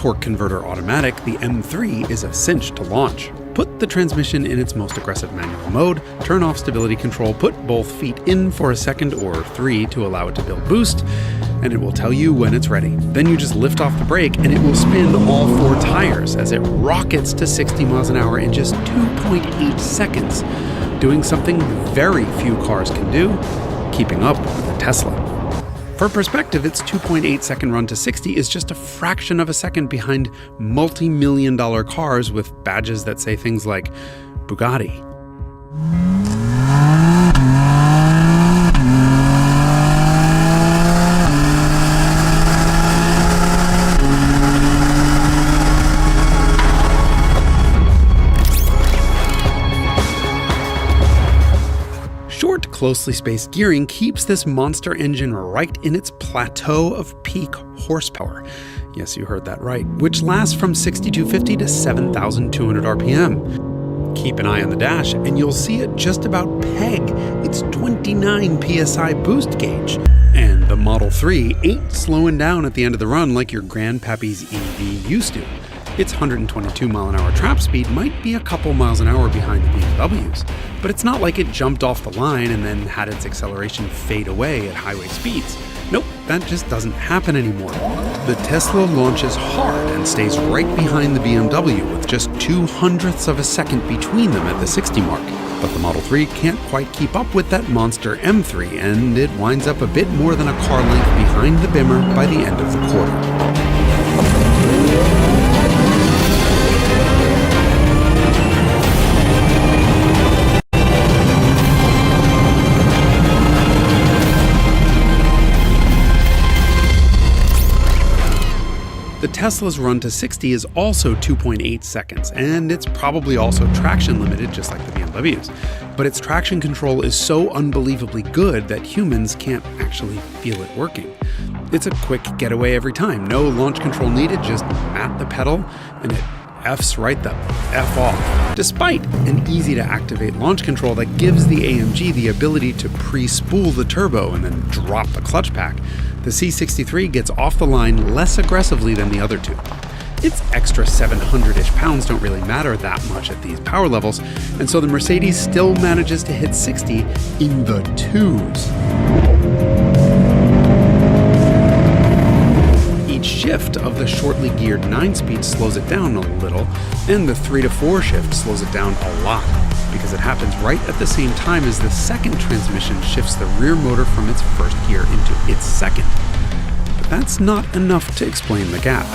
Torque converter automatic, the M3 is a cinch to launch. Put the transmission in its most aggressive manual mode, turn off stability control, put both feet in for a second or 3 to allow it to build boost, and it will tell you when it's ready. Then you just lift off the brake and it will spin all 4 tires as it rockets to 60 miles an hour in just 2.8 seconds, doing something very few cars can do, keeping up with a Tesla. For perspective, its 2.8 second run to 60 is just a fraction of a second behind multi-million-dollar cars with badges that say things like Bugatti. Closely spaced gearing keeps this monster engine right in its plateau of peak horsepower. Yes, you heard that right, which lasts from 6,250 to 7,200 RPM. Keep an eye on the dash and you'll see it just about peg its 29 PSI boost gauge. And the Model 3 ain't slowing down at the end of the run like your grandpappy's EV used to. Its 122 mile an hour trap speed might be a couple miles an hour behind the BMW's, but it's not like it jumped off the line and then had its acceleration fade away at highway speeds. Nope, that just doesn't happen anymore. The Tesla launches hard and stays right behind the BMW with just 0.02 of a second between them at the 60 mark. But the Model 3 can't quite keep up with that monster M3, and it winds up a bit more than a car length behind the Bimmer by the end of the quarter. The Tesla's run to 60 is also 2.8 seconds, and it's probably also traction limited just like the BMW's. But its traction control is so unbelievably good that humans can't actually feel it working. It's a quick getaway every time, no launch control needed, just mat the pedal and it F's right the F off. Despite an easy to activate launch control that gives the AMG the ability to pre-spool the turbo and then drop the clutch pack, the C63 gets off the line less aggressively than the other two. Its extra 700-ish pounds don't really matter that much at these power levels, and so the Mercedes still manages to hit 60 in the 2s. Each shift of the shortly geared 9-speed slows it down a little, and the 3 to 4 shift slows it down a lot, because it happens right at the same time as the second transmission shifts the rear motor from its first gear into its second. But that's not enough to explain the gap.